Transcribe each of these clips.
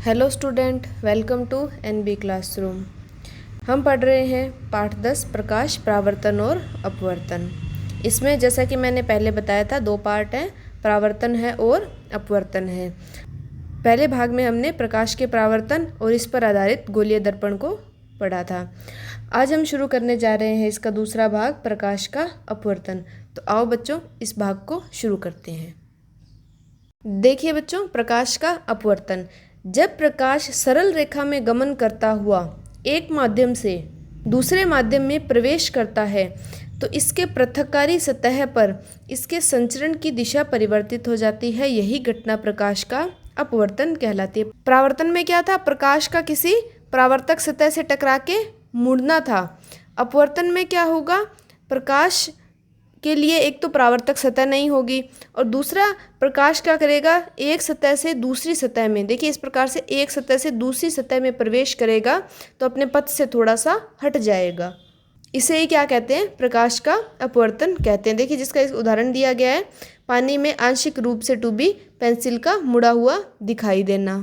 Hello student, welcome to NB classroom. हम पढ़ रहे हैं पाठ 10 प्रकाश, परावर्तन और अपवर्तन। इसमें जैसा कि मैंने पहले बताया था, दो पार्ट हैं, परावर्तन है और अपवर्तन है। पहले भाग में हमने प्रकाश के परावर्तन और इस पर आधारित गोलीय दर्पण को पढ़ा था। आज हम शुरू करने जा रहे हैं इसका दूसरा भाग, प्रकाश का अपवर्तन। तो आओ बच्चों, इस भाग को शुरू करते हैं। देखिए बच्चों, प्रकाश का अपवर्तन। जब प्रकाश सरल रेखा में गमन करता हुआ एक माध्यम से दूसरे माध्यम में प्रवेश करता है तो इसके पृथक्कारी सतह पर इसके संचरण की दिशा परिवर्तित हो जाती है। यही घटना प्रकाश का अपवर्तन कहलाती है। परावर्तन में क्या था? प्रकाश का किसी परावर्तक सतह से टकरा के मुड़ना था। अपवर्तन में क्या होगा? प्रकाश के लिए एक तो परावर्तक सतह नहीं होगी और दूसरा प्रकाश क्या करेगा, एक सतह से दूसरी सतह में, देखिए इस प्रकार से एक सतह से दूसरी सतह में प्रवेश करेगा तो अपने पथ से थोड़ा सा हट जाएगा। इसे ही क्या कहते हैं? प्रकाश का अपवर्तन कहते हैं। देखिए जिसका एक उदाहरण दिया गया है, पानी में आंशिक रूप से डूबी पेंसिल का मुड़ा हुआ दिखाई देना।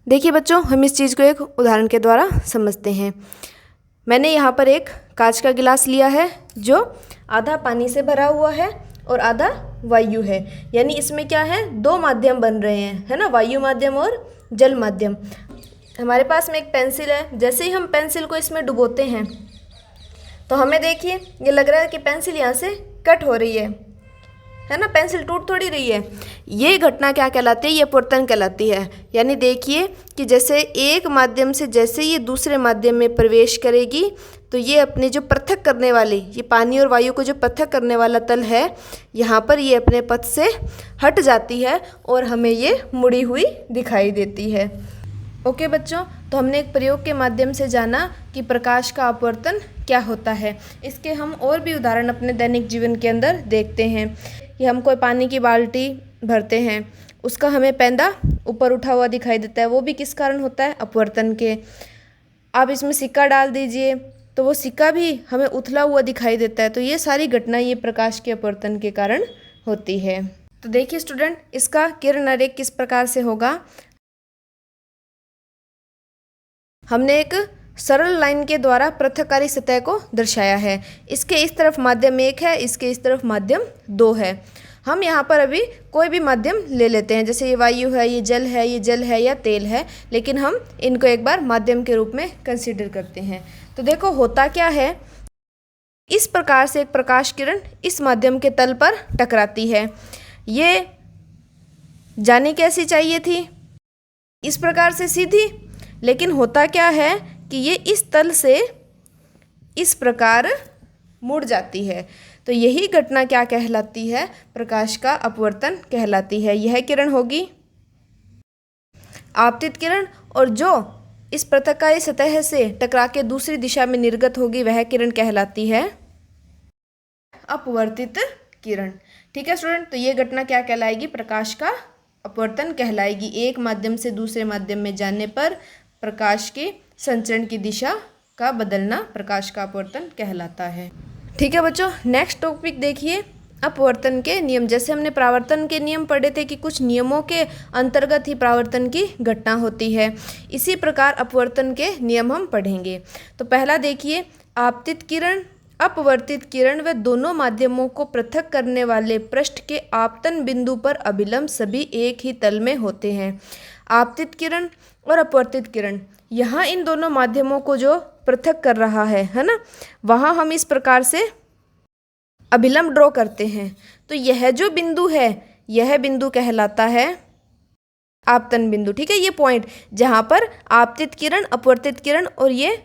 देखिए बच्चों, हम इस चीज़ को एक उदाहरण के द्वारा समझते हैं। मैंने यहाँ पर एक कांच का गिलास लिया है जो आधा पानी से भरा हुआ है और आधा वायु है, यानी इसमें क्या है, दो माध्यम बन रहे हैं, है ना, वायु माध्यम और जल माध्यम। हमारे पास में एक पेंसिल है। जैसे ही हम पेंसिल को इसमें डुबोते हैं तो हमें देखिए ये लग रहा है कि पेंसिल यहाँ से कट हो रही है ना, पेंसिल टूट थोड़ी रही है। ये घटना क्या कहलाती है? ये अपवर्तन कहलाती है। यानी देखिए कि जैसे एक माध्यम से जैसे ये दूसरे माध्यम में प्रवेश करेगी तो ये अपने जो पृथक करने वाली, ये पानी और वायु को जो पृथक करने वाला तल है, यहाँ पर ये अपने पथ से हट जाती है और हमें ये मुड़ी हुई दिखाई देती है। ओके बच्चों, तो हमने एक प्रयोग के माध्यम से जाना कि प्रकाश का अपवर्तन क्या होता है। इसके हम और भी उदाहरण अपने दैनिक जीवन के अंदर देखते हैं कि हम कोई पानी की बाल्टी भरते हैं, उसका हमें पैंदा ऊपर उठा हुआ दिखाई देता है। वो भी किस कारण होता है? अपवर्तन के। आप इसमें सिक्का डाल दीजिए तो वो सिक्का भी हमें उथला हुआ दिखाई देता है। तो ये सारी घटना ये प्रकाश के अपवर्तन के कारण होती है। तो देखिए स्टूडेंट, इसका किरण आरेख किस प्रकार से होगा। हमने एक सरल लाइन के द्वारा पृथक्कारी सतह को दर्शाया है। इसके इस तरफ माध्यम 1 है, इसके इस तरफ माध्यम 2 है। हम यहाँ पर अभी कोई भी माध्यम ले लेते हैं, जैसे ये वायु है, ये जल है, ये जल है या तेल है, लेकिन हम इनको एक बार माध्यम के रूप में कंसीडर करते हैं। तो देखो होता क्या है, इस प्रकार से एक प्रकाश किरण इस माध्यम के तल पर टकराती है। ये जानी कैसी चाहिए थी? इस प्रकार से सीधी, लेकिन होता क्या है कि ये इस तल से इस प्रकार मुड़ जाती है। तो यही घटना क्या कहलाती है? प्रकाश का अपवर्तन कहलाती है। यह किरण होगी आपतित किरण और जो इस पृथक्कारी सतह से टकरा के दूसरी दिशा में निर्गत होगी वह किरण कहलाती है अपवर्तित किरण। ठीक है स्टूडेंट, तो ये घटना क्या कहलाएगी? प्रकाश का अपवर्तन कहलाएगी। एक माध्यम से दूसरे माध्यम में जाने पर प्रकाश के संचरण की दिशा का बदलना प्रकाश का अपवर्तन कहलाता है। ठीक है बच्चों, नेक्स्ट टॉपिक देखिए, अपवर्तन के नियम। जैसे हमने परावर्तन के नियम पढ़े थे कि कुछ नियमों के अंतर्गत ही परावर्तन की घटना होती है, इसी प्रकार अपवर्तन के नियम हम पढ़ेंगे। तो पहला देखिए, आपतित किरण, अपवर्तित किरण व दोनों माध्यमों को पृथक करने वाले पृष्ठ के आपतन बिंदु पर अभिलंब सभी एक ही तल में होते हैं। आपतित किरण और अपवर्तित किरण, यहाँ इन दोनों माध्यमों को जो पृथक कर रहा है ना, वहाँ हम इस प्रकार से अभिलंब ड्रॉ करते हैं। तो यह जो बिंदु है, यह बिंदु कहलाता है आपतन बिंदु। ठीक है, ये पॉइंट जहाँ पर आपतित किरण, अपवर्तित किरण और ये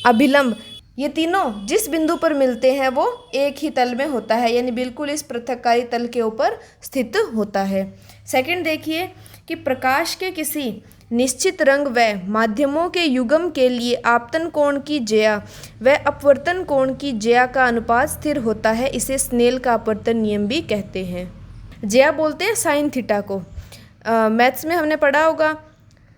अभिलंब, ये तीनों जिस बिंदु पर मिलते हैं वो एक ही तल में होता है, यानी बिल्कुल इस पृथक्कारी तल के ऊपर स्थित होता है। सेकंड देखिए कि प्रकाश के किसी निश्चित रंग व माध्यमों के युग्म के लिए आपतन कोण की ज्या व अपवर्तन कोण की ज्या का अनुपात स्थिर होता है। इसे स्नेल का अपवर्तन नियम भी कहते हैं। ज्या बोलते हैं साइन थीटा को। मैथ्स में हमने पढ़ा होगा,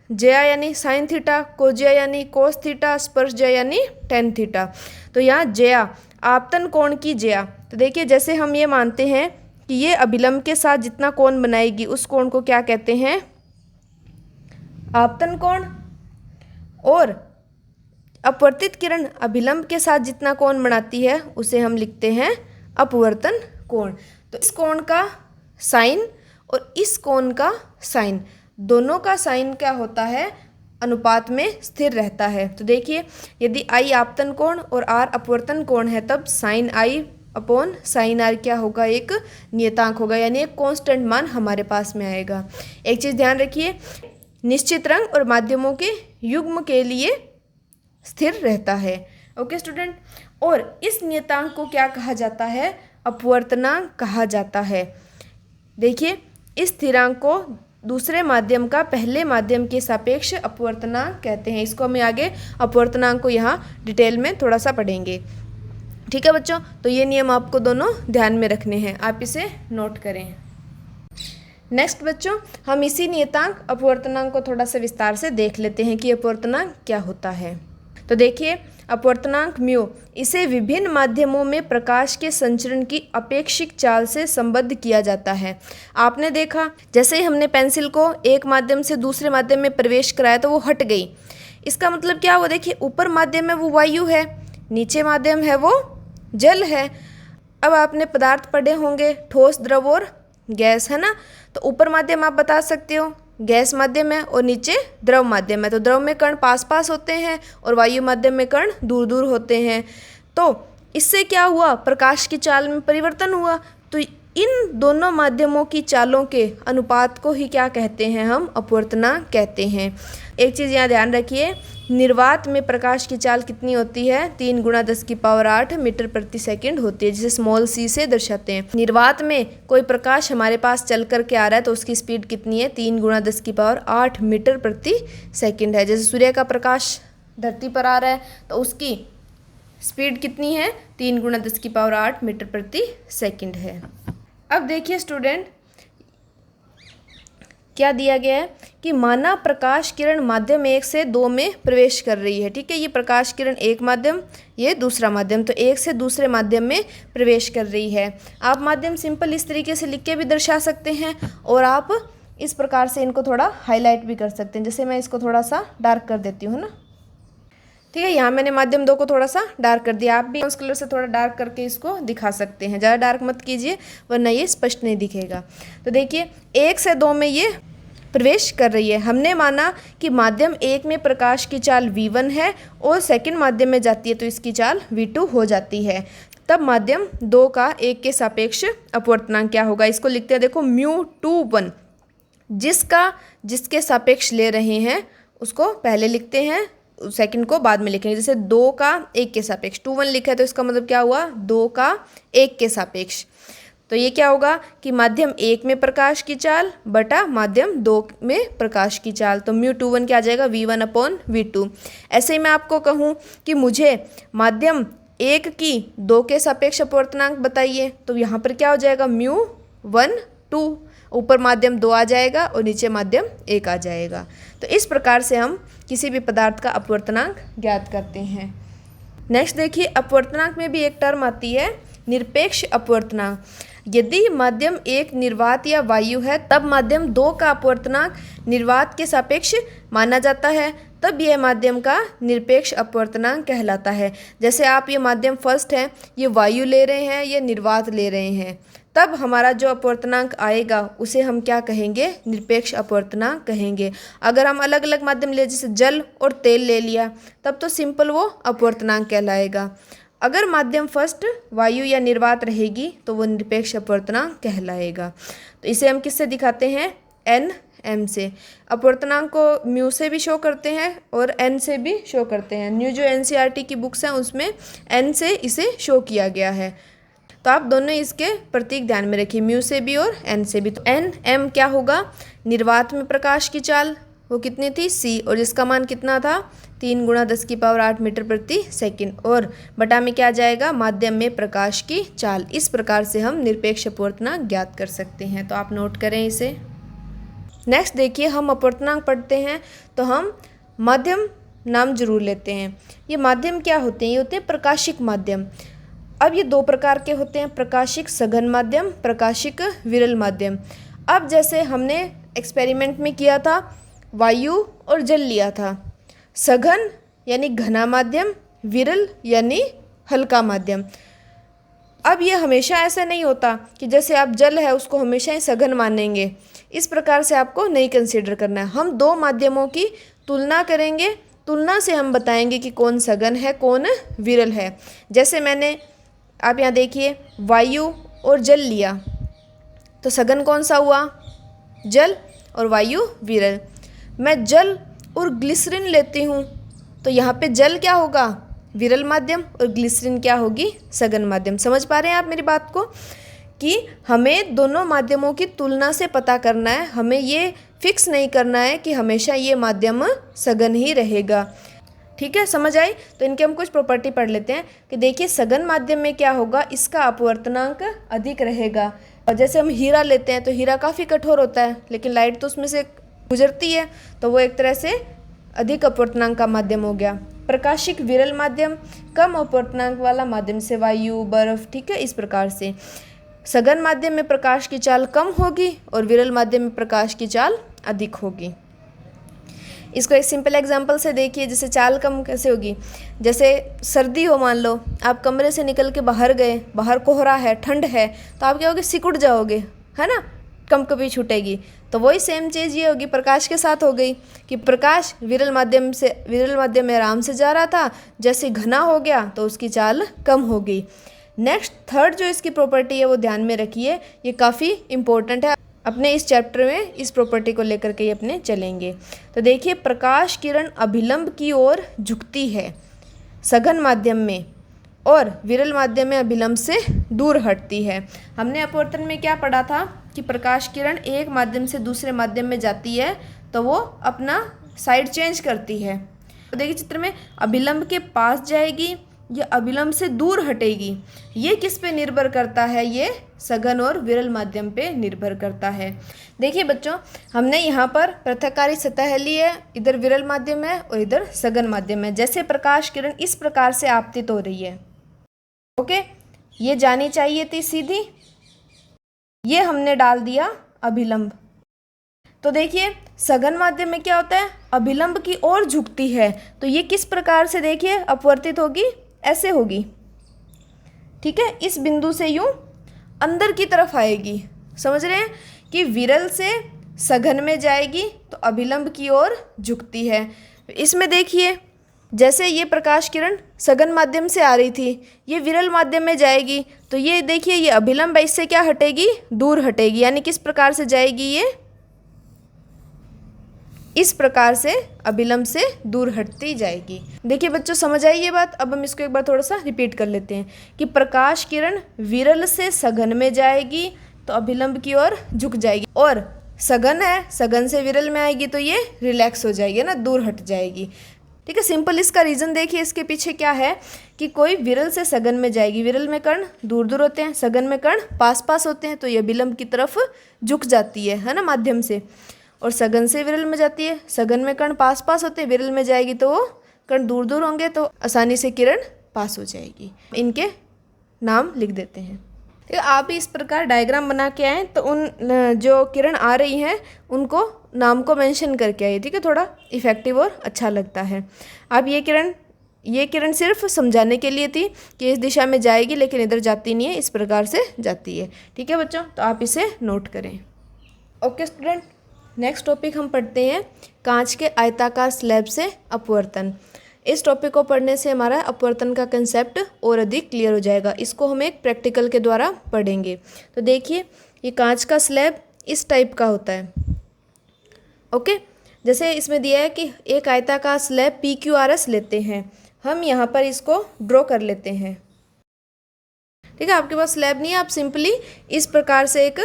ज्या यानी साइन थीटा, कोज्या यानी कोस थीटा, स्पर्श ज्या यानी टेन थीटा। तो यहाँ ज्या आपतन कोण की ज्या, तो देखिए जैसे हम ये मानते हैं कि ये अभिलंब के साथ जितना कोण बनाएगी उस कोण को क्या कहते हैं? आपतन कोण और अपवर्तित किरण अभिलंब के साथ जितना कोण बनाती है उसे हम लिखते हैं अपवर्तन कोण। तो इस कोण का साइन और इस कोण का साइन, दोनों का साइन क्या होता है, अनुपात में स्थिर रहता है। तो देखिए यदि आई आपतन कोण और आर अपवर्तन कोण है तब sine i upon sine r क्या होगा, एक नियतांक होगा, यानी एक कांस्टेंट मान हमारे पास में आएगा। एक चीज़ ध्यान रखिए, निश्चित रंग और माध्यमों के युग्म के लिए स्थिर रहता है। ओके स्टूडेंट, और इस नियतांक को क्या कहा जाता है, अपवर्तनांक कहा जाता है। देखिए इस स्थिरांक को दूसरे माध्यम का पहले माध्यम के सापेक्ष अपवर्तनांक कहते हैं। इसको हम आगे अपवर्तनांक को यहाँ डिटेल में थोड़ा सा पढ़ेंगे। ठीक है बच्चों, तो ये नियम आपको दोनों ध्यान में रखने हैं, आप इसे नोट करें। नेक्स्ट बच्चों, हम इसी नियतांक अपवर्तनांक को थोड़ा सा विस्तार से देख लेते हैं कि अपवर्तनांक क्या होता है। तो देखिए अपवर्तनांक म्यू, इसे विभिन्न माध्यमों में प्रकाश के संचरण की अपेक्षित चाल से संबद्ध किया जाता है। आपने देखा जैसे ही हमने पेंसिल को एक माध्यम से दूसरे माध्यम में प्रवेश कराया तो वो हट गई। इसका मतलब क्या हुआ, देखिए ऊपर माध्यम में वो वायु है, नीचे माध्यम है वो जल है। अब आपने पदार्थ पढ़े होंगे, ठोस, द्रव और गैस, है ना। तो ऊपर माध्यम आप बता सकते हो गैस माध्यम है और नीचे द्रव माध्यम है। तो द्रव में कण पास पास होते हैं और वायु माध्यम में कण दूर दूर होते हैं। तो इससे क्या हुआ, प्रकाश की चाल में परिवर्तन हुआ। तो इन दोनों माध्यमों की चालों के अनुपात को ही क्या कहते हैं, हम अपवर्तनांक कहते हैं। एक चीज़ यहाँ ध्यान रखिए, निर्वात में प्रकाश की चाल कितनी होती है, 3 × 10⁸ मीटर प्रति सेकंड होती है, जिसे स्मॉल c से दर्शाते हैं। निर्वात में कोई प्रकाश हमारे पास चल करके आ रहा है तो उसकी स्पीड कितनी है, 3 × 10⁸ मीटर प्रति सेकंड है। जैसे सूर्य का प्रकाश धरती पर आ रहा है तो उसकी स्पीड कितनी है, 3 × 10⁸ मीटर प्रति सेकंड है। अब देखिए स्टूडेंट क्या दिया गया है कि माना प्रकाश किरण माध्यम 1 से 2 में प्रवेश कर रही है। ठीक है, ये प्रकाश किरण एक माध्यम, ये दूसरा माध्यम, तो एक से दूसरे माध्यम में प्रवेश कर रही है। आप माध्यम सिंपल इस तरीके से लिख के भी दर्शा सकते हैं और आप इस प्रकार से इनको थोड़ा हाईलाइट भी कर सकते हैं। जैसे मैं इसको थोड़ा सा डार्क कर देती हूँ ना, ठीक है। यहाँ मैंने माध्यम 2 को थोड़ा सा डार्क कर दिया, आप भी उस कलर से थोड़ा डार्क करके इसको दिखा सकते हैं। ज़्यादा डार्क मत कीजिए वरना ये स्पष्ट नहीं दिखेगा। तो देखिए 1 से 2 में ये प्रवेश कर रही है। हमने माना कि माध्यम 1 में प्रकाश की चाल v1 है और सेकंड माध्यम में जाती है तो इसकी चाल v2 हो जाती है। तब माध्यम 2 का 1 के सापेक्ष अपवर्तनांक क्या होगा, इसको लिखते हैं। देखो μ21, जिसके सापेक्ष ले रहे हैं उसको पहले लिखते हैं, सेकंड को बाद में लिखेंगे। जैसे 2 का 1 के सापेक्ष 21 लिखा है तो इसका मतलब क्या हुआ, 2 का 1 के सापेक्ष। तो ये क्या होगा कि माध्यम 1 में प्रकाश की चाल बटा माध्यम 2 में प्रकाश की चाल। तो μ21 क्या आ जाएगा, v1/v2। ऐसे ही मैं आपको कहूँ कि मुझे माध्यम 1 की 2 के सापेक्ष अपवर्तनांक बताइए तो यहाँ पर क्या हो जाएगा, μ12, ऊपर माध्यम 2 आ जाएगा और नीचे माध्यम 1 आ जाएगा। तो इस प्रकार से हम किसी भी पदार्थ का अपवर्तनांक ज्ञात करते हैं। नेक्स्ट देखिए, अपवर्तनांक में भी एक टर्म आती है निरपेक्ष अपवर्तनांक। यदि माध्यम 1 निर्वात या वायु है तब माध्यम 2 का अपवर्तनांक निर्वात के सापेक्ष माना जाता है, तब यह माध्यम का निरपेक्ष अपवर्तनांक कहलाता है। जैसे आप ये माध्यम फर्स्ट है, ये वायु ले रहे हैं, ये निर्वात ले रहे हैं, तब हमारा जो अपवर्तनांक आएगा उसे हम क्या कहेंगे, निरपेक्ष अपवर्तनांक कहेंगे। अगर हम अलग अलग माध्यम ले, जैसे जल और तेल ले लिया, तब तो सिंपल वो अपवर्तनांक कहलाएगा। अगर माध्यम फर्स्ट वायु या निर्वात रहेगी तो वो निरपेक्ष अपवर्तनांक कहलाएगा। तो इसे हम किससे दिखाते हैं, Nm से। अपवर्तनांक को म्यू से भी शो करते हैं और n से भी शो करते हैं। न्यू जो NCERT की बुक्स हैं उसमें n से इसे शो किया गया है। तो आप दोनों इसके प्रतीक ध्यान में रखिए, म्यू से भी और n से भी। तो Nm क्या होगा, निर्वात में प्रकाश की चाल वो कितनी थी, c, और जिसका मान कितना था, 3 × 10⁸ मीटर प्रति सेकंड, और बटा में क्या जाएगा, माध्यम में प्रकाश की चाल। इस प्रकार से हम निरपेक्ष अपवर्तनांक ज्ञात कर सकते हैं। तो आप नोट करें इसे। नेक्स्ट देखिए, हम अपवर्तनांक पढ़ते हैं तो हम माध्यम नाम जरूर लेते हैं। ये माध्यम क्या होते हैं, ये होते हैं प्रकाशिक माध्यम। अब ये 2 प्रकार के होते हैं, प्रकाशिक सघन माध्यम, प्रकाशिक विरल माध्यम। अब जैसे हमने एक्सपेरिमेंट में किया था वायु और जल लिया था। सघन यानी घना माध्यम, विरल यानी हल्का माध्यम। अब ये हमेशा ऐसा नहीं होता कि जैसे आप जल है उसको हमेशा ही सघन मानेंगे, इस प्रकार से आपको नहीं कंसीडर करना है। हम दो माध्यमों की तुलना करेंगे, तुलना से हम बताएंगे कि कौन सघन है कौन विरल है। जैसे मैंने आप यहाँ देखिए वायु और जल लिया, तो सघन कौन सा हुआ? जल, और वायु विरल। मैं जल और ग्लिसरीन लेती हूँ, तो यहाँ पे जल क्या होगा? विरल माध्यम, और ग्लिसरीन क्या होगी? सघन माध्यम। समझ पा रहे हैं आप मेरी बात को कि हमें दोनों माध्यमों की तुलना से पता करना है, हमें ये फिक्स नहीं करना है कि हमेशा ये माध्यम सघन ही रहेगा। ठीक है, समझ आई? तो इनके हम कुछ प्रॉपर्टी पढ़ लेते हैं कि देखिए सघन माध्यम में क्या होगा, इसका अपवर्तनांक अधिक रहेगा। और जैसे हम हीरा लेते हैं तो हीरा काफ़ी कठोर होता है, लेकिन लाइट तो उसमें से गुजरती है, तो वो एक तरह से अधिक अपवर्तनांक का माध्यम हो गया। प्रकाशिक विरल माध्यम, कम अपवर्तनांक वाला माध्यम से वायु, बर्फ, ठीक है, इस प्रकार से। सघन माध्यम में प्रकाश की चाल कम होगी और विरल माध्यम में प्रकाश की चाल अधिक होगी। इसको एक सिंपल एग्जांपल से देखिए, जैसे चाल कम कैसे होगी। जैसे सर्दी हो, मान लो आप कमरे से निकल के बाहर गए, बाहर कोहरा है, ठंड है, तो आप क्या होगे? सिकुड़ जाओगे, है ना, कंपकपी छूटेगी। तो वही सेम चीज़ ये होगी, प्रकाश के साथ हो गई कि प्रकाश विरल माध्यम में आराम से जा रहा था, जैसे घना हो गया तो उसकी चाल कम हो गई। नेक्स्ट थर्ड जो इसकी प्रॉपर्टी है वो ध्यान में रखिए, ये काफ़ी इंपॉर्टेंट है। अपने इस चैप्टर में इस प्रॉपर्टी को लेकर के ही अपने चलेंगे। तो देखिए प्रकाश किरण अभिलंब की ओर झुकती है सघन माध्यम में, और विरल माध्यम में अभिलंब से दूर हटती है। हमने अपवर्तन में क्या पढ़ा था कि प्रकाश किरण एक माध्यम से दूसरे माध्यम में जाती है तो वो अपना साइड चेंज करती है। तो देखिए चित्र में अभिलंब के पास जाएगी या अभिलंब से दूर हटेगी, ये किस पे निर्भर करता है? ये सघन और विरल माध्यम पे निर्भर करता है। देखिए बच्चों, हमने यहाँ पर पृथककारी सतह ली है, इधर विरल माध्यम है और इधर सघन माध्यम है। जैसे प्रकाश किरण इस प्रकार से आपतित हो रही है, ओके, ये जानी चाहिए थी सीधी, ये हमने डाल दिया अभिलंब। तो देखिए सघन माध्यम में क्या होता है? अभिलंब की ओर झुकती है, तो ये किस प्रकार से देखिए अपवर्तित होगी? ऐसे होगी, ठीक है, इस बिंदु से यूं अंदर की तरफ आएगी। समझ रहे हैं कि विरल से सघन में जाएगी तो अभिलंब की ओर झुकती है। इसमें देखिए जैसे ये प्रकाश किरण सघन माध्यम से आ रही थी, ये विरल माध्यम में जाएगी, तो ये देखिए ये अभिलंब है, इससे क्या हटेगी? दूर हटेगी, यानी किस प्रकार से जाएगी? ये इस प्रकार से अभिलंब से दूर हटती जाएगी। देखिए बच्चों समझ आई ये बात? अब हम इसको एक बार थोड़ा सा रिपीट कर लेते हैं कि प्रकाश किरण विरल से सघन में जाएगी तो अभिलंब की ओर झुक जाएगी, और सघन है, सघन से विरल में आएगी तो ये रिलैक्स हो जाएगी ना, दूर हट जाएगी। ठीक है, सिंपल इसका रीज़न देखिए इसके पीछे क्या है कि कोई विरल से सघन में जाएगी, विरल में कण दूर दूर होते हैं, सघन में कण पास पास होते हैं, तो ये अभिलंब की तरफ झुक जाती है ना, माध्यम से। और सघन से विरल में जाती है, सघन में कण पास पास होते हैं, विरल में जाएगी तो वो कण दूर दूर होंगे, तो आसानी से किरण पास हो जाएगी। इनके नाम लिख देते हैं। ठीक है, आप भी इस प्रकार डायग्राम बना के आएँ तो उन जो किरण आ रही हैं उनको नाम को मेंशन करके आइए। ठीक है, थोड़ा इफ़ेक्टिव और अच्छा लगता है। आप ये किरण सिर्फ समझाने के लिए थी कि इस दिशा में जाएगी, लेकिन इधर जाती नहीं है, इस प्रकार से जाती है। ठीक है बच्चों, तो आप इसे नोट करें। ओके स्टूडेंट, नेक्स्ट टॉपिक हम पढ़ते हैं कांच के आयताकार स्लैब से अपवर्तन। इस टॉपिक को पढ़ने से हमारा अपवर्तन का कंसेप्ट और अधिक क्लियर हो जाएगा। इसको हम एक प्रैक्टिकल के द्वारा पढ़ेंगे। तो देखिए ये कांच का स्लैब इस टाइप का होता है। ओके, जैसे इसमें दिया है कि एक आयताकार स्लैब PQRS लेते हैं, हम यहाँ पर इसको ड्रॉ कर लेते हैं। ठीक है, आपके पास स्लैब नहीं है, आप सिंपली इस प्रकार से एक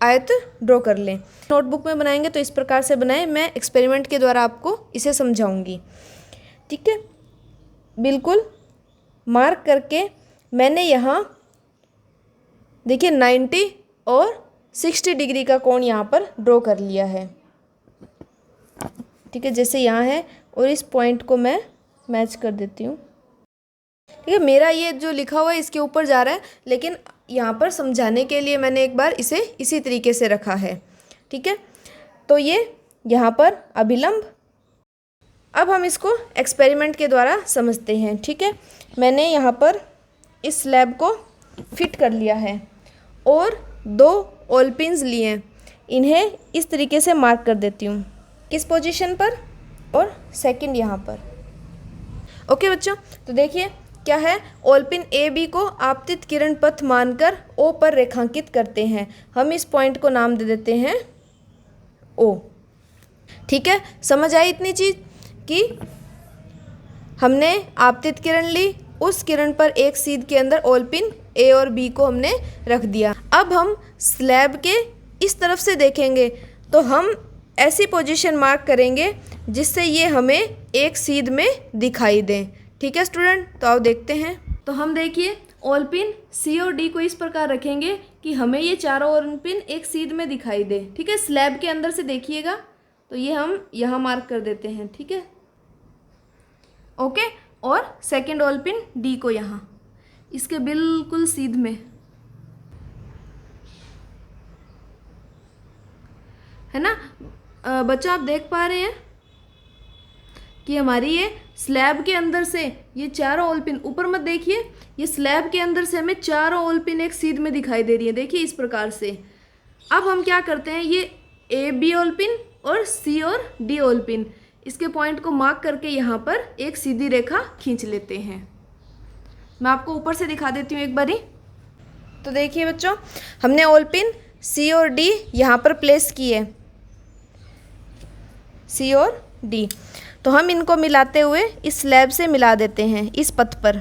आयत ड्रॉ कर लें। नोटबुक में बनाएंगे तो इस प्रकार से बनाएं, मैं एक्सपेरिमेंट के द्वारा आपको इसे समझाऊंगी। ठीक है, बिल्कुल मार्क करके मैंने यहाँ देखिए 90 और 60 डिग्री का कोण यहाँ पर ड्रॉ कर लिया है। ठीक है, जैसे यहाँ है और इस पॉइंट को मैं मैच कर देती हूँ। ठीक है, मेरा ये जो लिखा हुआ है इसके ऊपर जा रहा है, लेकिन यहाँ पर समझाने के लिए मैंने एक बार इसे इसी तरीके से रखा है। ठीक है, तो ये यहाँ पर अभिलंब अब हम इसको एक्सपेरिमेंट के द्वारा समझते हैं। ठीक है, मैंने यहाँ पर इस स्लैब को फिट कर लिया है और 2 ओलपिन्स लिए हैं। इन्हें इस तरीके से मार्क कर देती हूँ, किस पोजीशन पर, और सेकंड यहाँ पर। ओके बच्चों, तो देखिए क्या है, ओलपिन ए बी को आपतित किरण पथ मानकर ओ पर रेखांकित करते हैं। हम इस पॉइंट को नाम दे देते हैं ओ। ठीक है, समझ आई इतनी चीज़ कि हमने आपतित किरण ली, उस किरण पर एक सीध के अंदर ओलपिन ए और बी को हमने रख दिया। अब हम स्लैब के इस तरफ से देखेंगे तो हम ऐसी पोजीशन मार्क करेंगे जिससे ये हमें एक सीध में दिखाई दें। ठीक है स्टूडेंट, तो आओ देखते हैं। तो हम देखिए ओलपिन सी और डी को इस प्रकार रखेंगे कि हमें ये चारों ओलपिन एक सीध में दिखाई दे। ठीक है, स्लैब के अंदर से देखिएगा, तो ये हम यहाँ मार्क कर देते हैं। ठीक है, ओके, और सेकंड ओलपिन डी को यहाँ इसके बिल्कुल सीध में, है ना बच्चों, आप देख पा रहे हैं कि हमारी ये स्लैब के अंदर से ये चारों ओलपिन, ऊपर मत देखिए, ये स्लैब के अंदर से हमें चारों ओलपिन एक सीध में दिखाई दे रही है। देखिए इस प्रकार से। अब हम क्या करते हैं, ये ए बी ओलपिन और सी और डी ओलपिन, इसके पॉइंट को मार्क करके यहाँ पर एक सीधी रेखा खींच लेते हैं। मैं आपको ऊपर से दिखा देती हूँ एक बारी। तो देखिए बच्चों, हमने ओलपिन सी और डी यहाँ पर प्लेस किए, सी और डी, तो हम इनको मिलाते हुए इस स्लैब से मिला देते हैं इस पथ पर।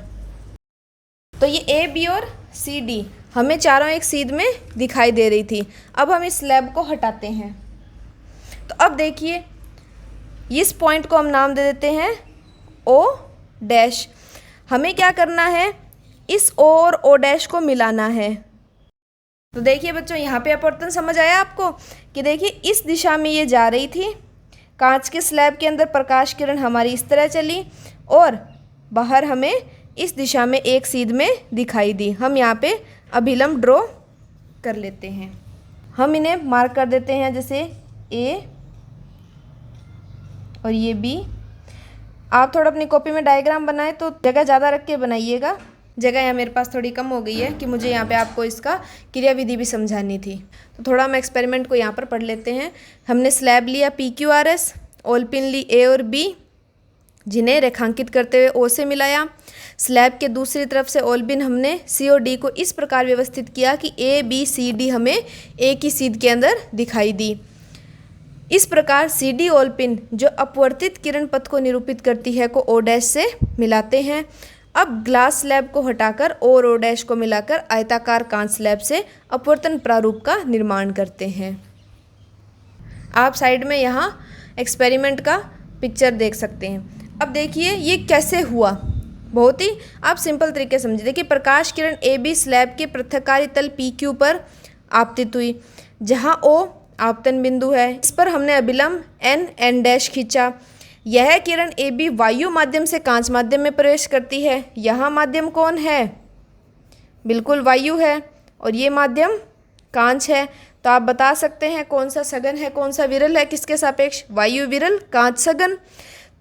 तो ये ए बी और सी डी हमें चारों एक सीध में दिखाई दे रही थी। अब हम इस स्लैब को हटाते हैं। तो अब देखिए इस पॉइंट को हम नाम दे देते हैं ओ डैश। हमें क्या करना है, इस ओ और ओ डैश को मिलाना है। तो देखिए बच्चों, यहाँ पे अपवर्तन समझ आया आपको कि देखिए इस दिशा में ये जा रही थी, कांच के स्लैब के अंदर प्रकाश किरण हमारी इस तरह चली और बाहर हमें इस दिशा में एक सीध में दिखाई दी। हम यहाँ पे अभिलंब ड्रॉ कर लेते हैं। हम इन्हें मार्क कर देते हैं, जैसे ए और ये बी। आप थोड़ा अपनी कॉपी में डायग्राम बनाएं तो जगह ज़्यादा रख के बनाइएगा। जगह यहाँ मेरे पास थोड़ी कम हो गई है कि मुझे यहाँ पे आपको इसका क्रिया विधि भी समझानी थी। तो थोड़ा हम एक्सपेरिमेंट को यहाँ पर पढ़ लेते हैं। हमने स्लैब लिया पी क्यू आर एस, ओलपिन ली ए और बी, जिन्हें रेखांकित करते हुए ओ से मिलाया। स्लैब के दूसरी तरफ से ओलपिन हमने सी और डी को इस प्रकार व्यवस्थित किया कि ए बी सी डी हमें एक ही सीध के अंदर दिखाई दी। इस प्रकार सी डी ओलपिन जो अपवर्तित किरण पथ को निरूपित करती है को ओ डैश से मिलाते हैं। अब ग्लास स्लैब को हटाकर ओ और ओ डैश को मिलाकर आयताकार कांच स्लैब से अपवर्तन प्रारूप का निर्माण करते हैं। आप साइड में यहाँ एक्सपेरिमेंट का पिक्चर देख सकते हैं। अब देखिए ये कैसे हुआ, बहुत ही आप सिंपल तरीके से समझिए। देखिए प्रकाश किरण ए बी स्लैब के पृथककारी तल पी क्यू पर आपतित हुई, जहाँ ओ आपतन बिंदु है। इस पर हमने अभिलंब एन एन डैश खींचा। यह किरण ए बी वायु माध्यम से कांच माध्यम में प्रवेश करती है। यहाँ माध्यम कौन है, बिल्कुल वायु है, और ये माध्यम कांच है। तो आप बता सकते हैं कौन सा सघन है कौन सा विरल है, किसके सापेक्ष, वायु विरल कांच सघन।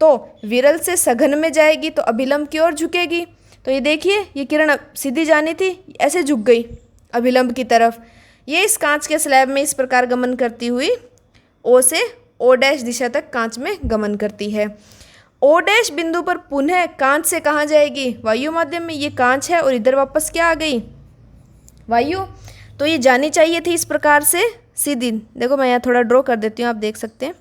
तो विरल से सघन में जाएगी तो अभिलंब की ओर झुकेगी। तो ये देखिए ये किरण सीधी जानी थी, ऐसे झुक गई अभिलंब की तरफ। ये इस कांच के स्लैब में इस प्रकार गमन करती हुई ओ से ओ डैश दिशा तक कांच में गमन करती है। ओ डैश बिंदु पर पुनः कांच से कहाँ जाएगी, वायु माध्यम में। ये कांच है और इधर वापस क्या आ गई, वायु। तो ये जानी चाहिए थी इस प्रकार से सीधी। देखो मैं यहाँ थोड़ा ड्रॉ कर देती हूँ, आप देख सकते हैं।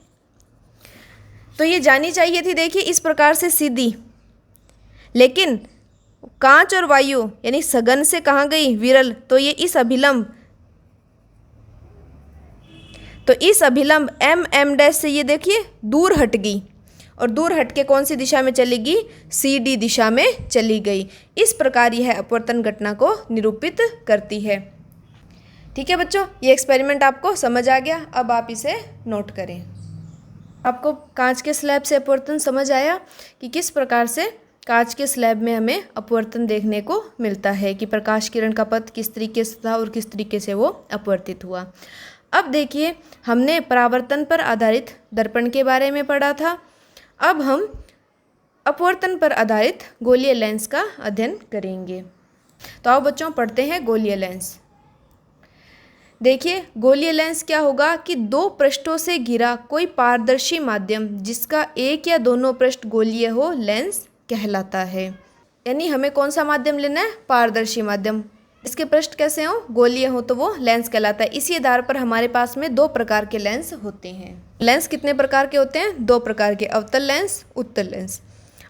तो ये जानी चाहिए थी, देखिए इस प्रकार से सीधी, लेकिन कांच और वायु यानी सघन से कहाँ गई, विरल। तो ये इस अभिलंब, तो इस अभिलंब एम एम डैश से ये देखिए दूर हट गई, और दूर हट के कौन सी दिशा में चली गई, सी डी दिशा में चली गई। इस प्रकार यह अपवर्तन घटना को निरूपित करती है। ठीक है बच्चों, ये एक्सपेरिमेंट आपको समझ आ गया। अब आप इसे नोट करें। आपको कांच के स्लैब से अपवर्तन समझ आया कि किस प्रकार से कांच के स्लैब में हमें अपवर्तन देखने को मिलता है, कि प्रकाश किरण का पथ किस तरीके से था और किस तरीके से वो अपवर्तित हुआ। अब देखिए हमने परावर्तन पर आधारित दर्पण के बारे में पढ़ा था। अब हम अपवर्तन पर आधारित गोलीय लेंस का अध्ययन करेंगे। तो आओ बच्चों पढ़ते हैं गोलीय लेंस। देखिए गोलीय लेंस क्या होगा कि दो पृष्ठों से घिरा कोई पारदर्शी माध्यम जिसका एक या दोनों पृष्ठ गोलीय हो लेंस कहलाता है। यानी हमें कौन सा माध्यम लेना है? पारदर्शी माध्यम। इसके पृष्ठ कैसे हो? गोलीय हो तो वो लेंस कहलाता है। इसी आधार पर हमारे पास में दो प्रकार के लेंस होते हैं। लेंस कितने प्रकार के होते हैं? दो प्रकार के, अवतल लेंस, उत्तल लेंस।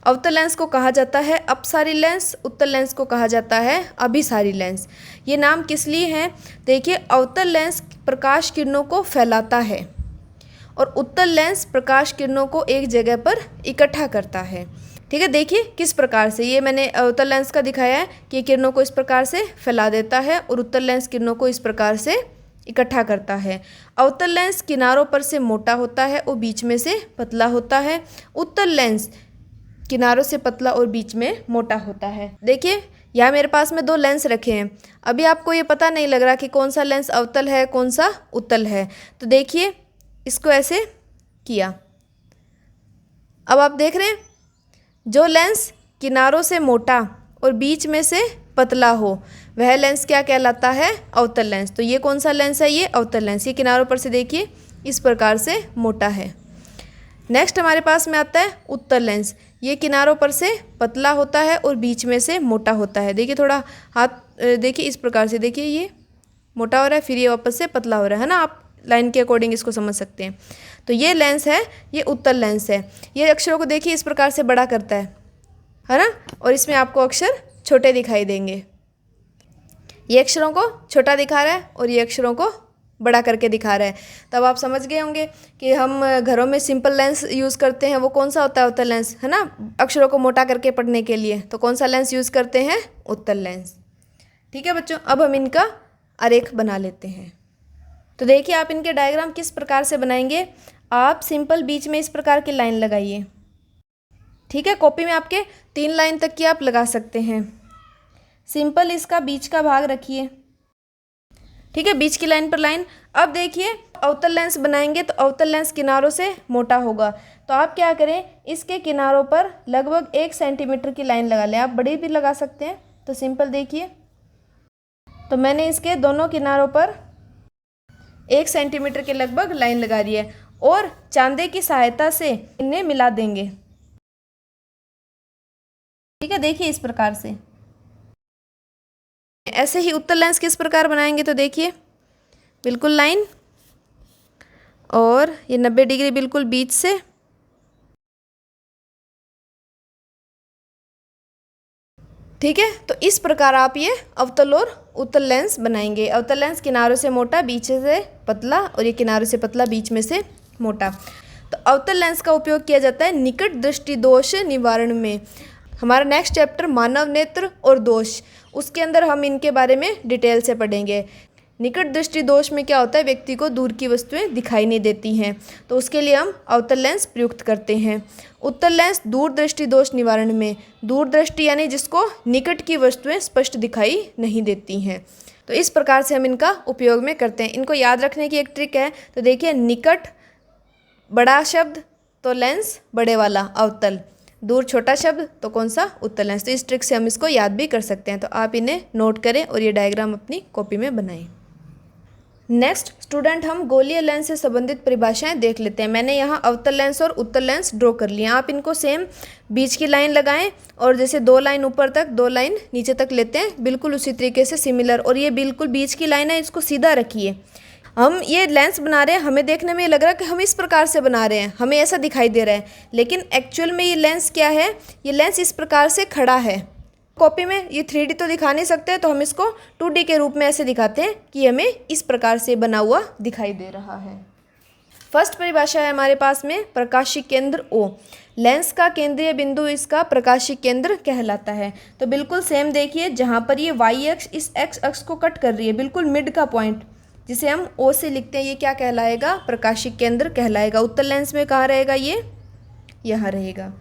अवतल लेंस को कहा जाता है अपसारी लेंस, उत्तल लेंस को कहा जाता है अभिसारी लेंस। ये नाम किस लिए हैं? देखिए अवतल लेंस प्रकाश किरणों को फैलाता है और उत्तल लेंस प्रकाश किरणों को एक जगह पर इकट्ठा करता है। ठीक है, देखिए किस प्रकार से। ये मैंने अवतल लेंस का दिखाया है कि किरणों को इस प्रकार से फैला देता है और उत्तल लेंस किरणों को इस प्रकार से इकट्ठा करता है। अवतल लेंस किनारों पर से मोटा होता है और बीच में से पतला होता है। उत्तल लेंस किनारों से पतला और बीच में मोटा होता है। देखिए यहाँ मेरे पास में दो लेंस रखे हैं। अभी आपको ये पता नहीं लग रहा कि कौन सा लेंस अवतल है कौन सा उत्तल है। तो देखिए इसको ऐसे किया। अब आप देख रहे हैं जो लेंस किनारों से मोटा और बीच में से पतला हो वह लेंस क्या कहलाता है? अवतल लेंस। तो ये कौन सा लेंस है? ये अवतल लेंस। ये किनारों पर से देखिए इस प्रकार से मोटा है। नेक्स्ट हमारे पास में आता है उत्तल लेंस। ये किनारों पर से पतला होता है और बीच में से मोटा होता है। देखिए थोड़ा हाथ देखिए इस प्रकार से, देखिए ये मोटा हो रहा है फिर ये वापस से पतला हो रहा है ना। आप लाइन के अकॉर्डिंग इसको समझ सकते हैं। तो ये लेंस है, ये उत्तल लेंस है। ये अक्षरों को देखिए इस प्रकार से बड़ा करता है ना, और इसमें आपको अक्षर छोटे दिखाई देंगे। ये अक्षरों को छोटा दिखा रहा है और ये अक्षरों को बड़ा करके दिखा रहा है। तब आप समझ गए होंगे कि हम घरों में सिंपल लेंस यूज़ करते हैं, वो कौन सा होता है? उत्तल लेंस, है ना। अक्षरों को मोटा करके पढ़ने के लिए तो कौन सा लेंस यूज़ करते हैं? उत्तल लेंस। ठीक है बच्चों, अब हम इनका आरेख बना लेते हैं। तो देखिए आप इनके डायग्राम किस प्रकार से बनाएंगे। आप सिंपल बीच में इस प्रकार की लाइन लगाइए। ठीक है, कॉपी में आपके 3 लाइन तक की आप लगा सकते हैं। सिंपल इसका बीच का भाग रखिए। ठीक है, बीच की लाइन पर लाइन। अब देखिए अवतल लेंस बनाएंगे तो अवतल लेंस किनारों से मोटा होगा। तो आप क्या करें, इसके किनारों पर लगभग 1 सेंटीमीटर की लाइन लगा लें। आप बड़ी भी लगा सकते हैं। तो सिंपल देखिए, तो मैंने इसके दोनों किनारों पर 1 सेंटीमीटर के लगभग लाइन लगा दी है और चांदे की सहायता से इन्हें मिला देंगे। ठीक है, देखिए इस प्रकार से। ऐसे ही उत्तल लेंस किस प्रकार बनाएंगे, तो देखिए बिल्कुल लाइन और ये 90 डिग्री बिल्कुल बीच से। ठीक है, तो इस प्रकार आप ये अवतल और उत्तल लेंस बनाएंगे। अवतल लेंस किनारों से मोटा बीच से पतला और ये किनारों से पतला बीच में से मोटा। तो अवतल लेंस का उपयोग किया जाता है निकट दृष्टि दोष निवारण में। हमारा नेक्स्ट चैप्टर मानव नेत्र और दोष, उसके अंदर हम इनके बारे में डिटेल से पढ़ेंगे। निकट दृष्टि दोष में क्या होता है, व्यक्ति को दूर की वस्तुएं दिखाई नहीं देती हैं, तो उसके लिए हम अवतल लेंस प्रयुक्त करते हैं। उत्तल लेंस दूर दृष्टि दोष निवारण में, दूर दृष्टि यानी जिसको निकट की वस्तुएं स्पष्ट दिखाई नहीं देती हैं, तो इस प्रकार से हम इनका उपयोग में करते हैं। इनको याद रखने की एक ट्रिक है। तो देखिए निकट बड़ा शब्द तो लेंस बड़े वाला अवतल, दूर छोटा शब्द तो कौन सा? उत्तल लेंस। तो इस ट्रिक से हम इसको याद भी कर सकते हैं। तो आप इन्हें नोट करें और ये डायग्राम अपनी कॉपी में बनाएं। नेक्स्ट स्टूडेंट, हम गोलीय लेंस से संबंधित परिभाषाएं देख लेते हैं। मैंने यहाँ अवतल लेंस और उत्तल लेंस ड्रॉ कर लिया। आप इनको सेम बीच की लाइन लगाएं और जैसे 2 लाइन ऊपर तक 2 लाइन नीचे तक लेते हैं, बिल्कुल उसी तरीके से सिमिलर। और ये बिल्कुल बीच की लाइन है, इसको सीधा रखिए। हम ये लेंस बना रहे हैं, हमें देखने में ये लग रहा है कि हम इस प्रकार से बना रहे हैं, हमें ऐसा दिखाई दे रहा है, लेकिन एक्चुअल में ये लेंस क्या है, ये लेंस इस प्रकार से खड़ा है। कॉपी में ये 3D तो दिखा नहीं सकते, तो हम इसको 2D के रूप में ऐसे दिखाते हैं कि हमें इस प्रकार से बना हुआ दिखाई दे रहा है। फर्स्ट परिभाषा है हमारे पास में प्रकाशिक केंद्र O। लेंस का केंद्रीय बिंदु इसका प्रकाशिक केंद्र कहलाता है। तो बिल्कुल सेम देखिए, जहाँ पर ये y अक्ष इस x अक्ष को कट कर रही है, बिल्कुल मिड का पॉइंट जिसे हम O से लिखते हैं, ये क्या कहलाएगा? प्रकाशिक केंद्र कहलाएगा। उत्तल लेंस में कहाँ रहेगा? ये यहाँ रहेगा।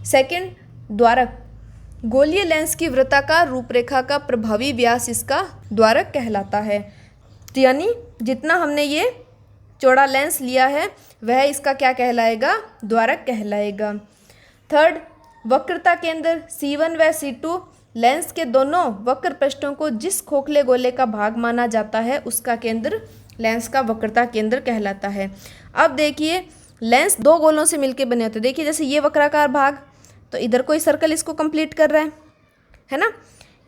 सेकंड, द्वारक। गोलीय लेंस की वृत्ताकार रूपरेखा का प्रभावी व्यास इसका द्वारक कहलाता है। तो यानी जितना हमने ये चौड़ा लेंस लिया है वह इसका क्या कहलाएगा? द्वारक कहलाएगा। थर्ड, वक्रता केंद्र C1 व C2 लेंस के दोनों वक्र पृष्ठों को जिस खोखले गोले का भाग माना जाता है उसका केंद्र लेंस का वक्रता केंद्र कहलाता है। अब देखिए, लेंस दो गोलों से मिलकर बने होते हैं। देखिए जैसे ये वक्राकार भाग, तो इधर कोई सर्कल इसको कंप्लीट कर रहा है ना,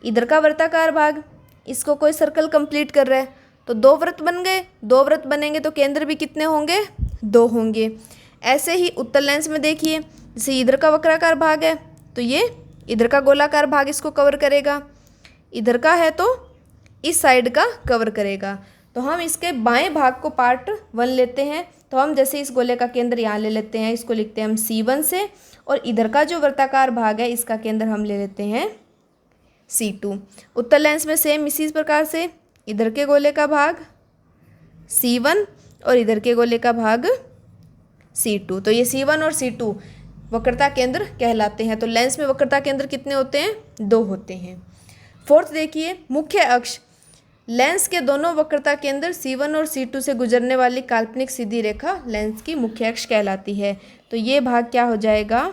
इधर का वृत्ताकार भाग इसको कोई सर्कल कंप्लीट कर रहा है, तो दो वृत्त बन गए। दो वृत्त बनेंगे तो केंद्र भी कितने होंगे, दो होंगे। ऐसे ही उत्तल लेंस में देखिए, जैसे इधर का वक्राकार भाग है तो ये इधर का गोलाकार भाग इसको कवर करेगा, इधर का है तो इस साइड का कवर करेगा। तो हम इसके बाएं भाग को पार्ट 1 लेते हैं। तो हम जैसे इस गोले का केंद्र यहाँ ले लेते हैं, इसको लिखते हैं हम C1 से, और इधर का जो वृत्ताकार भाग है इसका केंद्र हम ले लेते हैं C2। उत्तल लेंस में सेम इसी प्रकार से इधर के गोले का भाग C1 और इधर के गोले का भाग C2। तो ये C1 और C2 वक्रता केंद्र कहलाते हैं। तो लेंस में वक्रता केंद्र कितने होते हैं, दो होते हैं। फोर्थ देखिए, मुख्य अक्ष लेंस के दोनों वक्रता केंद्र C1 और C2 से गुजरने वाली काल्पनिक सीधी रेखा लेंस की मुख्य अक्ष कहलाती है। तो ये भाग क्या हो जाएगा,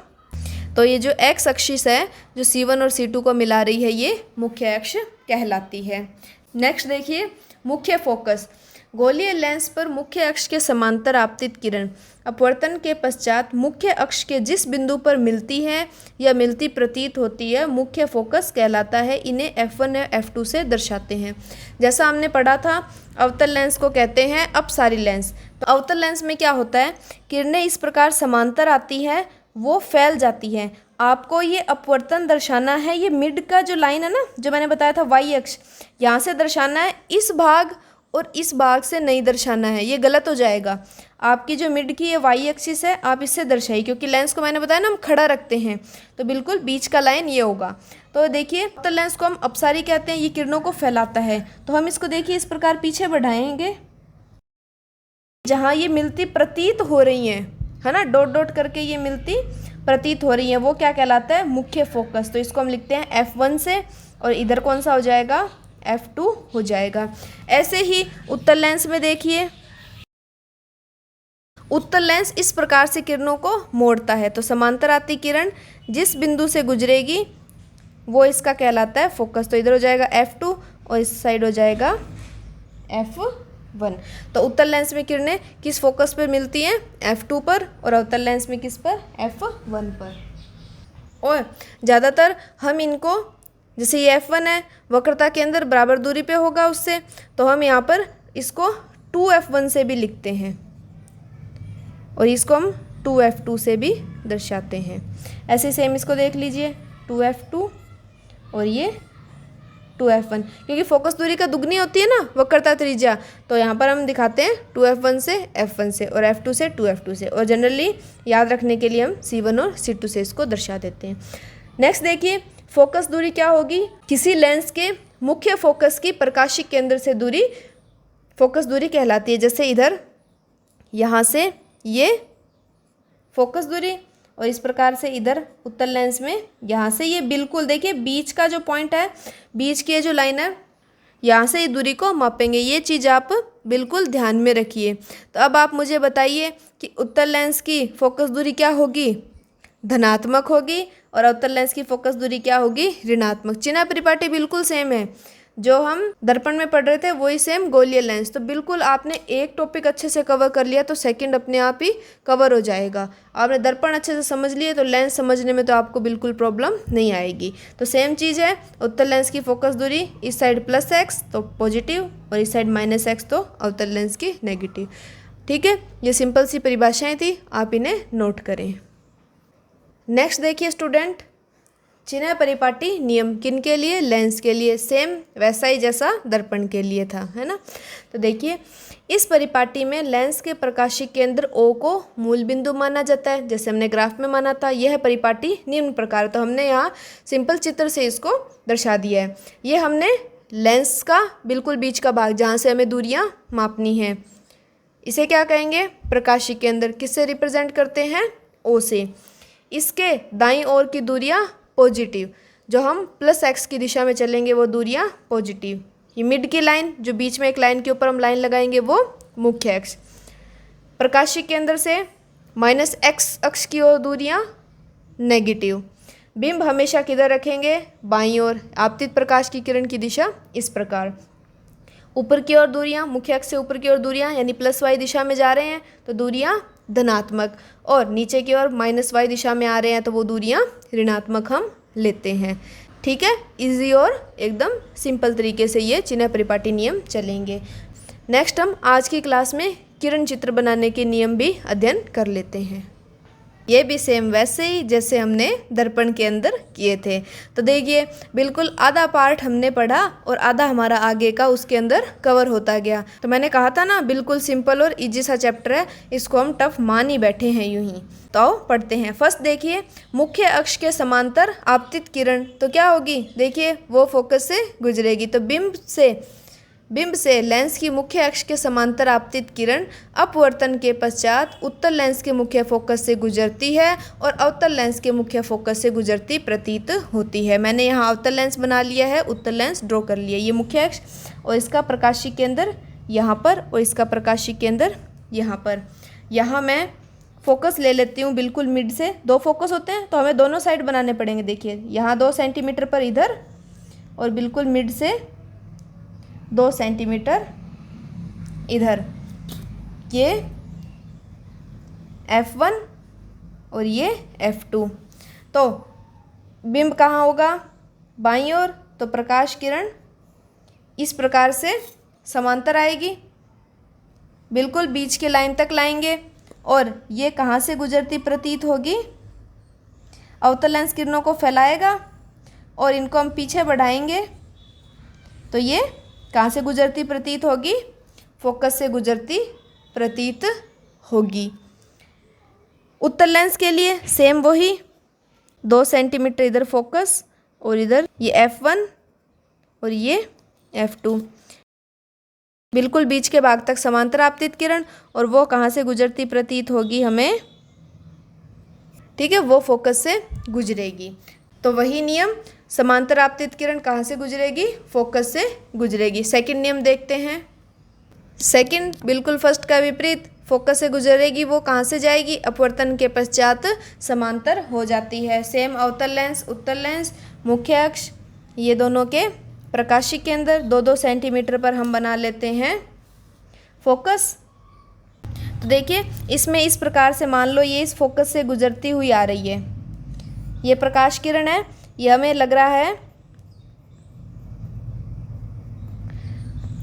तो ये जो एक्स एक्सिस है जो C1 और C2 को मिला रही है ये मुख्य अक्ष कहलाती है। नेक्स्ट देखिए, मुख्य फोकस गोलीय लेंस पर मुख्य अक्ष के समांतर आपतित किरण अपवर्तन के पश्चात मुख्य अक्ष के जिस बिंदु पर मिलती है या मिलती प्रतीत होती है मुख्य फोकस कहलाता है। इन्हें F1 या F2 से दर्शाते हैं। जैसा हमने पढ़ा था, अवतल लेंस को कहते हैं अपसारी लेंस। तो अवतल लेंस में क्या होता है, किरणें इस प्रकार समांतर आती है, वो फैल जाती है। आपको ये अपवर्तन दर्शाना है, ये मिड का जो लाइन है ना, जो मैंने बताया था वाई अक्ष, यहाँ से दर्शाना है। इस भाग और इस भाग से नहीं दर्शाना है, ये गलत हो जाएगा। आपकी जो मिड की ये वाई एक्सिस है, आप इससे दर्शाइए, क्योंकि लेंस को मैंने बताया ना हम खड़ा रखते हैं, तो बिल्कुल बीच का लाइन ये होगा। तो देखिए, तो लेंस को हम अपसारी कहते हैं, ये किरणों को फैलाता है। तो हम इसको देखिए इस प्रकार पीछे बढ़ाएंगे, जहाँ ये मिलती प्रतीत हो रही हैं, है ना, डॉट डॉट करके ये मिलती प्रतीत हो रही है, वो क्या कहलाता है, मुख्य फोकस। तो इसको हम लिखते हैं F1 से, और इधर कौन सा हो जाएगा, F2 हो जाएगा। ऐसे ही उत्तल लेंस में देखिए, उत्तल लेंस इस प्रकार से किरणों को मोड़ता है। तो समांतर आती किरण जिस बिंदु से गुजरेगी वो इसका कहलाता है फोकस। तो इधर हो जाएगा F2 और इस साइड हो जाएगा F1। तो उत्तल लेंस में किरणें किस फोकस पर मिलती हैं, F2 पर, और अवतल लेंस में किस पर, F1 पर। और ज़्यादातर हम इनको, जैसे ये F1 है, वक्रता केंद्र बराबर दूरी पे होगा उससे, तो हम यहाँ पर इसको 2F1 से भी लिखते हैं, और इसको हम 2F2 से भी दर्शाते हैं। ऐसे सेम इसको देख लीजिए, 2F2 और ये 2F1, क्योंकि फोकस दूरी का दुगनी होती है ना वक्रता त्रिज्या, तो यहाँ पर हम दिखाते हैं 2F1 से F1 से, और F2 से 2F2 से, और जनरली याद रखने के लिए हम C1 और C2 से इसको दर्शा देते हैं। नेक्स्ट देखिए, फोकस दूरी क्या होगी, किसी लेंस के मुख्य फोकस की प्रकाशिक केंद्र से दूरी फोकस दूरी कहलाती है। जैसे इधर यहाँ से ये फोकस दूरी, और इस प्रकार से इधर उत्तल लेंस में यहाँ से ये बिल्कुल देखिए बीच का जो पॉइंट है, बीच की जो लाइन है, यहाँ से ये दूरी को मापेंगे। ये चीज़ आप बिल्कुल ध्यान में रखिए। तो अब आप मुझे बताइए कि उत्तल लेंस की फोकस दूरी क्या होगी, धनात्मक होगी, और अवतल लेंस की फोकस दूरी क्या होगी, ऋणात्मक। चिन्ह परिपाटी बिल्कुल सेम है, जो हम दर्पण में पढ़ रहे थे वही सेम गोलीय लेंस। तो बिल्कुल आपने एक टॉपिक अच्छे से कवर कर लिया तो सेकंड अपने आप ही कवर हो जाएगा। आपने दर्पण अच्छे से समझ लिए तो लेंस समझने में तो आपको बिल्कुल प्रॉब्लम नहीं आएगी। तो सेम चीज़ है, उत्तल लेंस की फोकस दूरी इस साइड +x तो पॉजिटिव, और इस साइड -x तो अवतल लेंस की नेगेटिव। ठीक है, ये सिंपल सी परिभाषाएँ थी, आप इन्हें नोट करें। नेक्स्ट देखिए स्टूडेंट, चिन्ह परिपाटी नियम किन के लिए, लेंस के लिए, सेम वैसा ही जैसा दर्पण के लिए था, है ना। तो देखिए, इस परिपाटी में लेंस के प्रकाशिक केंद्र O को मूल बिंदु माना जाता है, जैसे हमने ग्राफ में माना था। यह परिपाटी निम्न प्रकार, तो हमने यहाँ सिंपल चित्र से इसको दर्शा दिया है। ये हमने लेंस का बिल्कुल बीच का भाग, जहाँ से हमें दूरियाँ मापनी है, इसे क्या कहेंगे, प्रकाशिक केंद्र। किससे रिप्रेजेंट करते हैं, O से। इसके दाईं ओर की दूरियां पॉजिटिव, जो हम +x की दिशा में चलेंगे वो दूरियां पॉजिटिव। ये मिड की लाइन, जो बीच में एक लाइन के ऊपर हम लाइन लगाएंगे, वो मुख्य अक्ष। प्रकाशिक केंद्र से -x अक्ष की ओर दूरियां नेगेटिव। बिंब हमेशा किधर रखेंगे? बाईं ओर। आपतित प्रकाश की किरण की दिशा इस प्रकार। ऊपर की ओर दूरियां, मुख्य अक्ष से ऊपर की ओर दूरियां यानी प्लस वाई दिशा में जा रहे हैं तो दूरियां धनात्मक, और नीचे की ओर माइनस वाई दिशा में आ रहे हैं तो वो दूरियां ऋणात्मक हम लेते हैं। ठीक है, इजी और एकदम सिंपल तरीके से ये चिन्ह परिपाटी नियम चलेंगे। नेक्स्ट हम आज की क्लास में किरण चित्र बनाने के नियम भी अध्ययन कर लेते हैं। ये भी सेम वैसे ही जैसे हमने दर्पण के अंदर किए थे। तो देखिए, बिल्कुल आधा पार्ट हमने पढ़ा और आधा हमारा आगे का उसके अंदर कवर होता गया। तो मैंने कहा था ना, बिल्कुल सिंपल और इजी सा चैप्टर है, इसको हम टफ मान ही बैठे हैं यूं ही। तो आओ पढ़ते हैं। फर्स्ट देखिए, मुख्य अक्ष के समांतर आपतित किरण तो क्या होगी? देखिए, वो फोकस से गुजरेगी। तो बिंब से लेंस की मुख्य अक्ष के समांतर आपतित किरण अपवर्तन के पश्चात उत्तल लेंस के मुख्य फोकस से गुजरती है और अवतल लेंस के मुख्य फोकस से गुजरती प्रतीत होती है। मैंने यहाँ अवतल लेंस बना लिया है, उत्तल लेंस ड्रॉ कर लिया। ये मुख्य अक्ष और इसका प्रकाशीय केंद्र यहाँ पर और इसका प्रकाशीय केंद्र यहाँ पर। यहाँ मैं फोकस ले लेती हूँ बिल्कुल मिड से। दो फोकस होते हैं तो हमें दोनों साइड बनाने पड़ेंगे। देखिए, यहाँ 2 सेंटीमीटर पर इधर और बिल्कुल मिड से 2 सेंटीमीटर इधर। ये F1 और ये F2। तो बिंब कहाँ होगा? बाईं ओर। तो प्रकाश किरण इस प्रकार से समांतर आएगी, बिल्कुल बीच के लाइन तक लाएंगे और ये कहाँ से गुजरती प्रतीत होगी? अवतल लेंस किरणों को फैलाएगा और इनको हम पीछे बढ़ाएंगे तो ये कहाँ से गुजरती प्रतीत होगी? फोकस से गुजरती प्रतीत होगी। उत्तल लेंस के लिए सेम वही, 2 सेंटीमीटर इधर फोकस और इधर ये F1 और ये F2। बिल्कुल बीच के भाग तक समांतर आपतित किरण और वो कहाँ से गुजरती प्रतीत होगी हमें? ठीक है, वो फोकस से गुजरेगी। तो वही नियम, समांतर आपतित किरण कहाँ से गुजरेगी? फोकस से गुजरेगी। सेकंड नियम देखते हैं। सेकंड बिल्कुल फर्स्ट का विपरीत, फोकस से गुजरेगी, वो कहाँ से जाएगी? अपवर्तन के पश्चात समांतर हो जाती है। सेम अवतल लेंस, उत्तल लेंस, मुख्य अक्ष, ये दोनों के प्रकाशीय केंद्र 2-2 सेंटीमीटर पर हम बना लेते हैं फोकस। तो देखिए, इसमें इस प्रकार से मान लो ये इस फोकस से गुजरती हुई आ रही है। ये प्रकाश किरण है, ये हमें लग रहा है,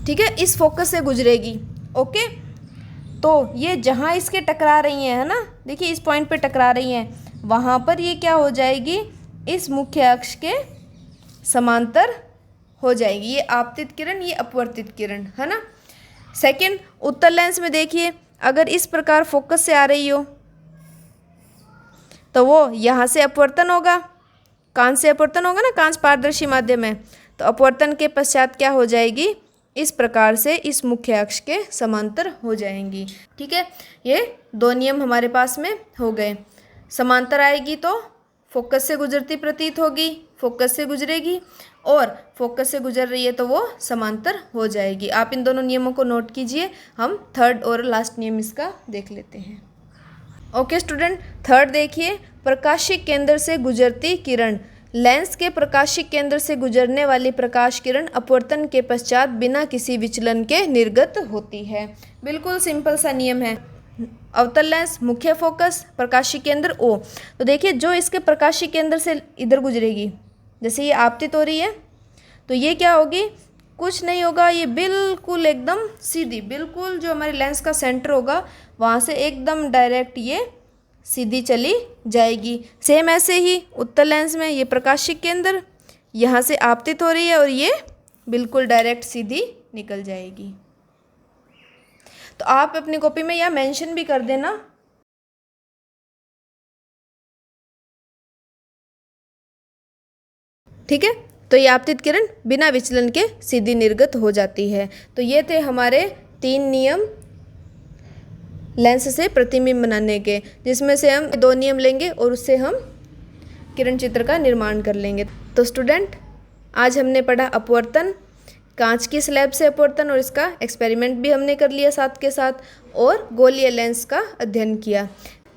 ठीक है, इस फोकस से गुजरेगी। ओके, तो ये जहाँ इसके टकरा रही हैं, है ना, देखिए इस पॉइंट पे टकरा रही हैं, वहाँ पर ये क्या हो जाएगी? इस मुख्य अक्ष के समांतर हो जाएगी। ये आपतित किरण, ये अपवर्तित किरण, है ना। सेकंड, उत्तल लेंस में देखिए, अगर इस प्रकार फोकस से आ रही हो तो वो यहाँ से अपवर्तन होगा, कांच से अपवर्तन होगा ना, कांच पारदर्शी माध्यम है। तो अपवर्तन के पश्चात क्या हो जाएगी? इस प्रकार से इस मुख्य अक्ष के समांतर हो जाएंगी। ठीक है, ये 2 नियम हमारे पास में हो गए। समांतर आएगी तो फोकस से गुजरती प्रतीत होगी, फोकस से गुजरेगी, और फोकस से गुजर रही है तो वो समांतर हो जाएगी। आप इन दोनों नियमों को नोट कीजिए। हम थर्ड और लास्ट नियम इसका देख लेते हैं। ओके स्टूडेंट, थर्ड देखिए, प्रकाशीय केंद्र से गुजरती किरण। लेंस के प्रकाशीय केंद्र से गुजरने वाली प्रकाश किरण अपवर्तन के पश्चात बिना किसी विचलन के निर्गत होती है। बिल्कुल सिंपल सा नियम है। अवतल लेंस, मुख्य फोकस, प्रकाशीय केंद्र O। तो देखिए, जो इसके प्रकाशीय केंद्र से इधर गुजरेगी, जैसे ये आपतित हो रही है, तो ये क्या होगी? कुछ नहीं होगा, ये बिल्कुल एकदम सीधी, बिल्कुल जो हमारे लेंस का सेंटर होगा वहाँ से एकदम डायरेक्ट ये सीधी चली जाएगी। सेम ऐसे ही उत्तल लेंस में ये प्रकाशीय केंद्र यहाँ से आपतित हो रही है और ये बिल्कुल डायरेक्ट सीधी निकल जाएगी। तो आप अपनी कॉपी में यह मेंशन भी कर देना। ठीक है, तो ये आपतित किरण बिना विचलन के सीधी निर्गत हो जाती है। तो ये थे हमारे 3 नियम लेंस से प्रतिबिंब बनाने के, जिसमें से हम 2 नियम लेंगे और उससे हम किरण चित्र का निर्माण कर लेंगे। तो स्टूडेंट, आज हमने पढ़ा अपवर्तन, कांच की स्लैब से अपवर्तन, और इसका एक्सपेरिमेंट भी हमने कर लिया साथ के साथ, और गोलीय लेंस का अध्ययन किया।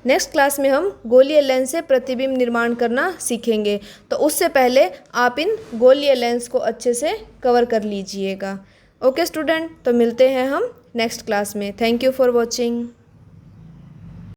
नेक्स्ट क्लास में हम गोलीय लेंस से प्रतिबिंब निर्माण करना सीखेंगे, तो उससे पहले आप इन गोलीय लेंस को अच्छे से कवर कर लीजिएगा। ओके स्टूडेंट, तो मिलते हैं हम नेक्स्ट क्लास में। Thank you for watching.